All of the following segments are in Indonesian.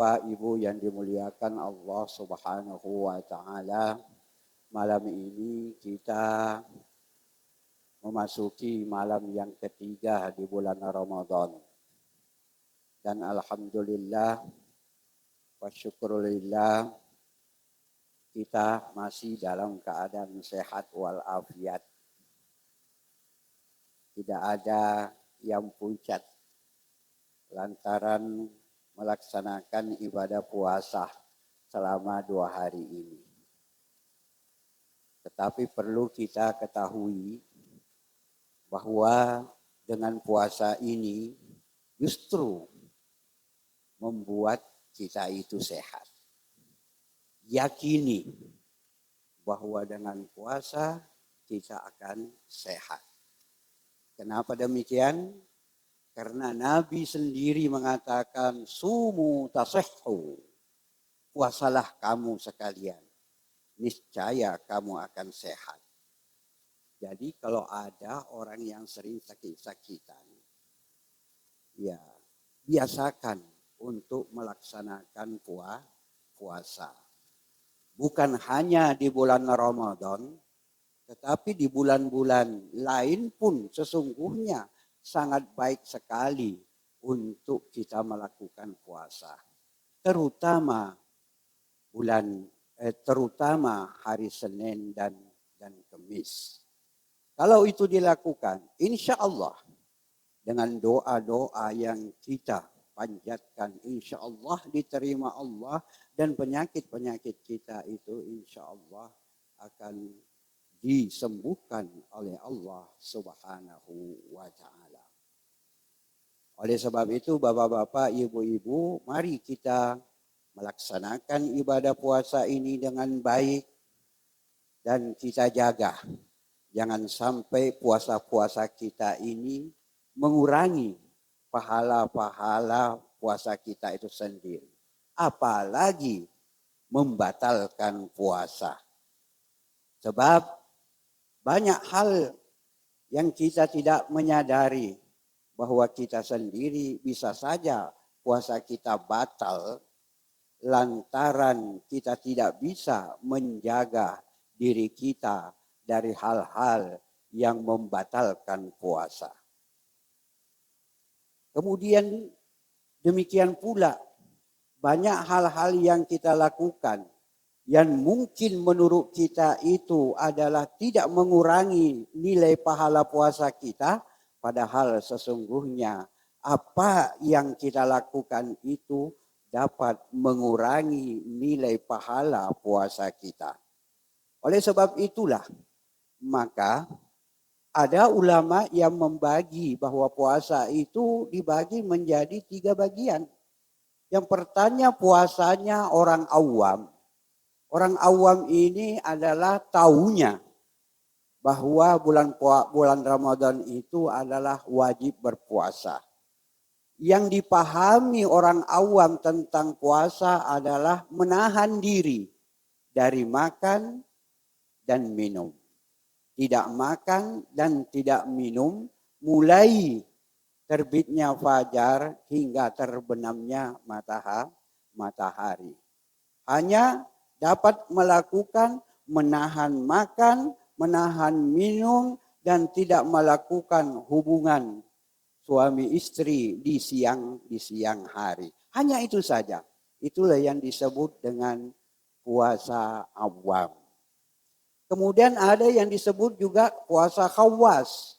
Bapak Ibu yang dimuliakan Allah Subhanahu wa taala, malam ini kita memasuki malam yang ketiga di bulan Ramadan. Dan alhamdulillah wa syukurillah kita masih dalam keadaan sehat walafiat. Tidak ada yang pucat lantaran melaksanakan ibadah puasa selama 2 hari ini. Tetapi perlu kita ketahui bahwa dengan puasa ini justru membuat kita itu sehat. Yakini bahwa dengan puasa kita akan sehat. Kenapa demikian? Karena Nabi sendiri mengatakan, sumu tasihhu, puasalah kamu sekalian, niscaya kamu akan sehat. Jadi kalau ada orang yang sering sakit-sakitan, ya biasakan untuk melaksanakan puasa. Bukan hanya di bulan Ramadan, tetapi di bulan-bulan lain pun sesungguhnya sangat baik sekali untuk kita melakukan puasa. Terutama hari Senin dan Kamis. Kalau itu dilakukan, insya Allah dengan doa-doa yang kita panjatkan, insya Allah diterima Allah dan penyakit-penyakit kita itu insya Allah akan disembuhkan oleh Allah Subhanahu wa ta'ala. Oleh sebab itu bapak-bapak, ibu-ibu, mari kita melaksanakan ibadah puasa ini dengan baik dan kita jaga. Jangan sampai puasa-puasa kita ini mengurangi pahala-pahala puasa kita itu sendiri. Apalagi membatalkan puasa. Sebab banyak hal yang kita tidak menyadari bahwa kita sendiri bisa saja puasa kita batal lantaran kita tidak bisa menjaga diri kita dari hal-hal yang membatalkan puasa. Kemudian demikian pula banyak hal-hal yang kita lakukan yang mungkin menurut kita itu adalah tidak mengurangi nilai pahala puasa kita, padahal sesungguhnya apa yang kita lakukan itu dapat mengurangi nilai pahala puasa kita. Oleh sebab itulah, maka ada ulama yang membagi bahwa puasa itu dibagi menjadi 3 bagian. Yang pertama puasanya orang awam. Orang awam ini adalah taunya bahwa bulan Ramadan itu adalah wajib berpuasa. Yang dipahami orang awam tentang puasa adalah menahan diri dari makan dan minum. Tidak makan dan tidak minum mulai terbitnya fajar hingga terbenamnya matahari. Hanya dapat melakukan menahan makan, menahan minum, dan tidak melakukan hubungan suami istri di siang hari. Hanya itu saja. Itulah yang disebut dengan puasa awam. Kemudian ada yang disebut juga puasa khawas.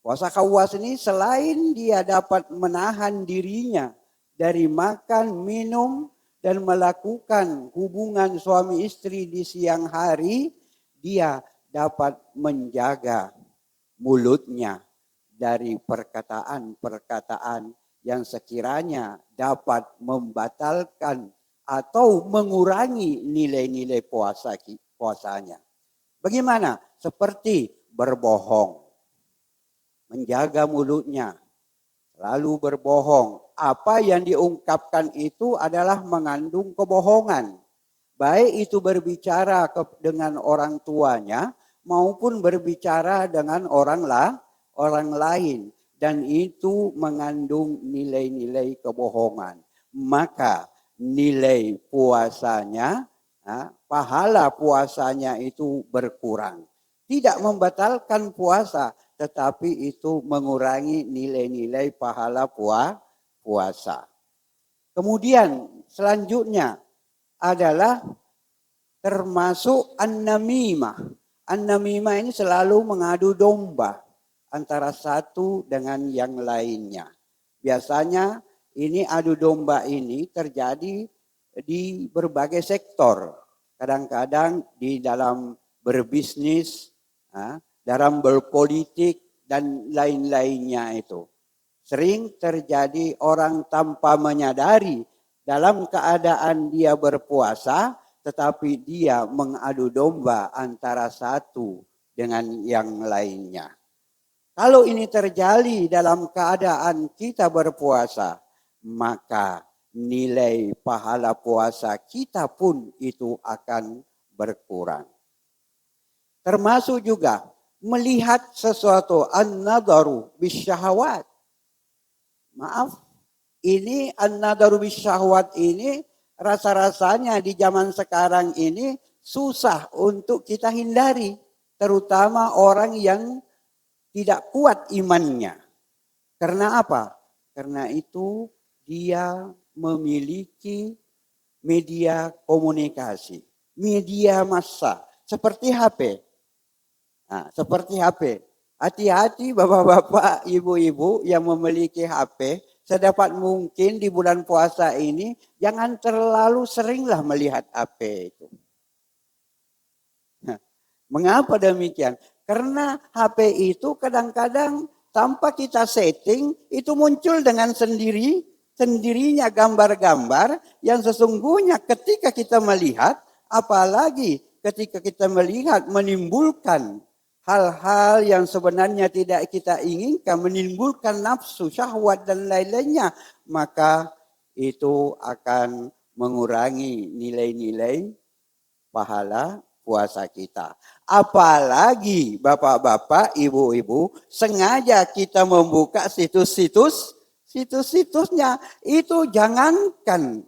Puasa khawas ini selain dia dapat menahan dirinya dari makan, minum, dan melakukan hubungan suami istri di siang hari, dia dapat menjaga mulutnya dari perkataan-perkataan yang sekiranya dapat membatalkan atau mengurangi nilai-nilai puasanya. Bagaimana? Seperti berbohong. Menjaga mulutnya, lalu berbohong. Apa yang diungkapkan itu adalah mengandung kebohongan. Baik itu berbicara dengan orang tuanya maupun berbicara dengan orang lain. Dan itu mengandung nilai-nilai kebohongan. Maka nilai puasanya, pahala puasanya itu berkurang. Tidak membatalkan puasa, tetapi itu mengurangi nilai-nilai pahala puasa. Kemudian selanjutnya adalah termasuk an-namimah. An-namimah ini selalu mengadu domba antara satu dengan yang lainnya. Biasanya ini adu domba ini terjadi di berbagai sektor. Kadang-kadang di dalam berbisnis, dalam berpolitik dan lain-lainnya itu. Sering terjadi orang tanpa menyadari dalam keadaan dia berpuasa, tetapi dia mengadu domba antara satu dengan yang lainnya. Kalau ini terjadi dalam keadaan kita berpuasa, maka nilai pahala puasa kita pun itu akan berkurang. Termasuk juga melihat sesuatu an-nadaru bisyahawat. Maaf, ini an-nadaru bisyahawat ini rasa-rasanya di zaman sekarang ini susah untuk kita hindari. Terutama orang yang tidak kuat imannya. Karena apa? Karena itu dia memiliki media komunikasi, media massa, seperti HP. Seperti HP. Hati-hati bapak-bapak, ibu-ibu yang memiliki HP, sedapat mungkin di bulan puasa ini jangan terlalu seringlah melihat HP itu. Mengapa demikian? Karena HP itu kadang-kadang tanpa kita setting itu muncul dengan sendirinya gambar-gambar yang sesungguhnya ketika kita melihat, apalagi ketika kita melihat menimbulkan hal-hal yang sebenarnya tidak kita inginkan, menimbulkan nafsu, syahwat dan lain-lainnya, maka itu akan mengurangi nilai-nilai pahala puasa kita. Apalagi bapak-bapak, ibu-ibu, sengaja kita membuka situs-situsnya, itu jangankan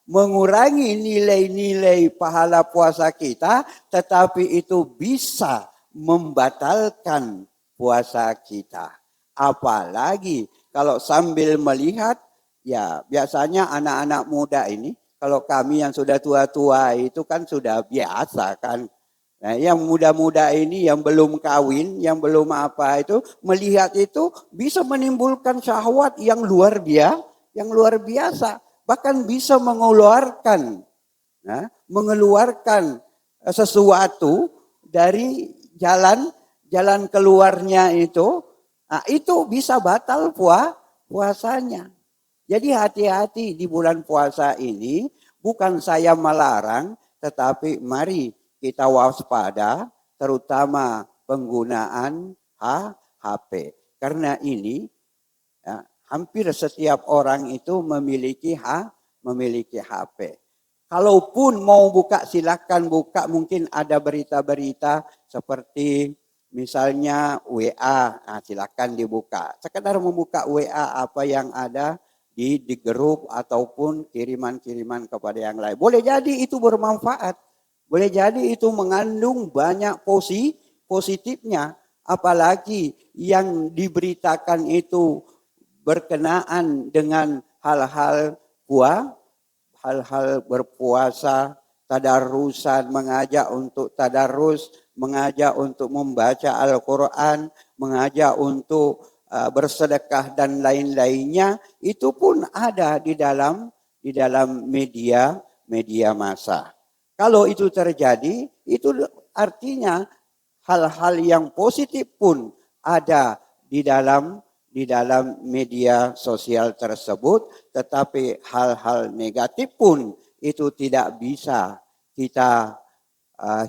mengurangi nilai-nilai pahala puasa kita, tetapi itu bisa membatalkan puasa kita. Apalagi kalau sambil melihat, ya biasanya anak-anak muda ini, kalau kami yang sudah tua-tua itu kan sudah biasa kan. Nah, yang muda-muda ini yang belum kawin, yang belum apa itu, melihat itu bisa menimbulkan syahwat yang luar biasa. Bahkan bisa mengeluarkan sesuatu dari jalan keluarnya itu. Nah, itu bisa batal puasanya. Jadi hati-hati di bulan puasa ini, bukan saya melarang, tetapi mari kita waspada, terutama penggunaan HP. Karena ini hampir setiap orang itu memiliki HP. Kalaupun mau buka, silakan buka. Mungkin ada berita-berita seperti misalnya WA, silakan dibuka. Sekedar membuka WA apa yang ada di grup ataupun kiriman-kiriman kepada yang lain. Boleh jadi itu bermanfaat. Boleh jadi itu mengandung banyak positifnya. Apalagi yang diberitakan itu berkenaan dengan hal-hal berpuasa, tadarusan, mengajak untuk tadarus, mengajak untuk membaca Al-Quran, mengajak untuk bersedekah dan lain-lainnya, itu pun ada di dalam media massa. Kalau itu terjadi, itu artinya hal-hal yang positif pun ada di dalam media sosial tersebut, tetapi hal-hal negatif pun itu tidak bisa kita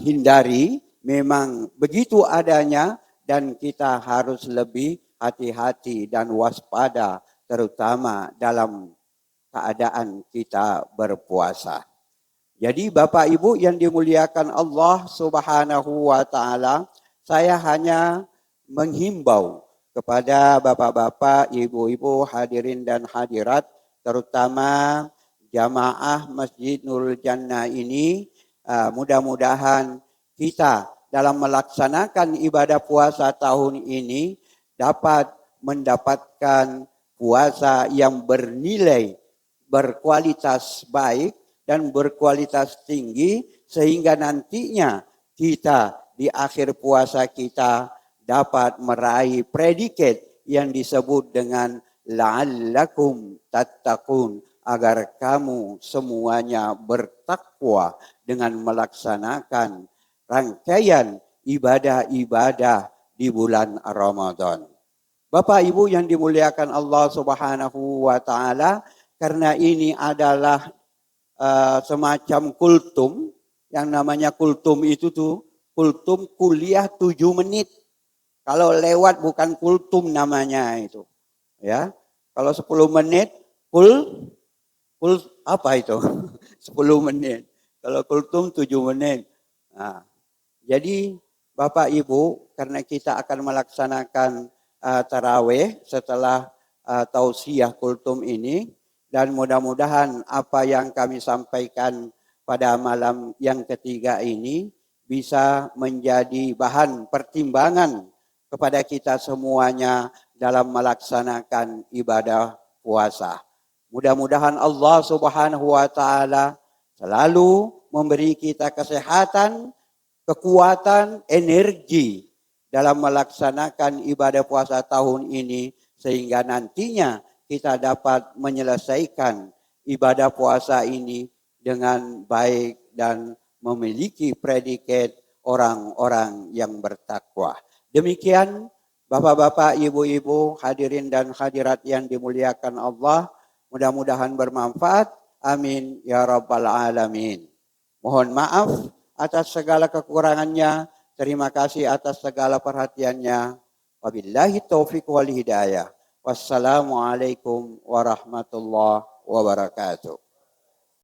hindari. Memang begitu adanya dan kita harus lebih hati-hati dan waspada, terutama dalam keadaan kita berpuasa. Jadi Bapak Ibu yang dimuliakan Allah Subhanahu wa Ta'ala, saya hanya menghimbau kepada bapak-bapak, ibu-ibu, hadirin dan hadirat, terutama jamaah Masjid Nurul Jannah ini, mudah-mudahan kita dalam melaksanakan ibadah puasa tahun ini dapat mendapatkan puasa yang bernilai, berkualitas baik dan berkualitas tinggi, sehingga nantinya kita di akhir puasa kita dapat meraih predikat yang disebut dengan la'allakum tattaqun, agar kamu semuanya bertakwa dengan melaksanakan rangkaian ibadah-ibadah di bulan Ramadan. Bapak Ibu yang dimuliakan Allah Subhanahu wa taala, karena ini adalah semacam kultum, yang namanya kultum itu tuh kultum kuliah 7 menit. Kalau lewat bukan kultum namanya itu. Ya. Kalau 10 menit kul apa itu? 10 menit. Kalau kultum 7 menit. Nah, jadi Bapak Ibu, karena kita akan melaksanakan tarawih setelah tausiah kultum ini, dan mudah-mudahan apa yang kami sampaikan pada malam yang ketiga ini bisa menjadi bahan pertimbangan kepada kita semuanya dalam melaksanakan ibadah puasa. Mudah-mudahan Allah Subhanahu wa taala selalu memberi kita kesehatan, kekuatan, energi dalam melaksanakan ibadah puasa tahun ini, sehingga nantinya kita dapat menyelesaikan ibadah puasa ini dengan baik dan memiliki predikat orang-orang yang bertakwa. Demikian Bapak-bapak, ibu-ibu, hadirin dan hadirat yang dimuliakan Allah, mudah-mudahan bermanfaat. Amin ya rabbal alamin. Mohon maaf atas segala kekurangannya. Terima kasih atas segala perhatiannya. Wabillahi taufiq wal hidayah. Wassalamualaikum warahmatullahi wabarakatuh.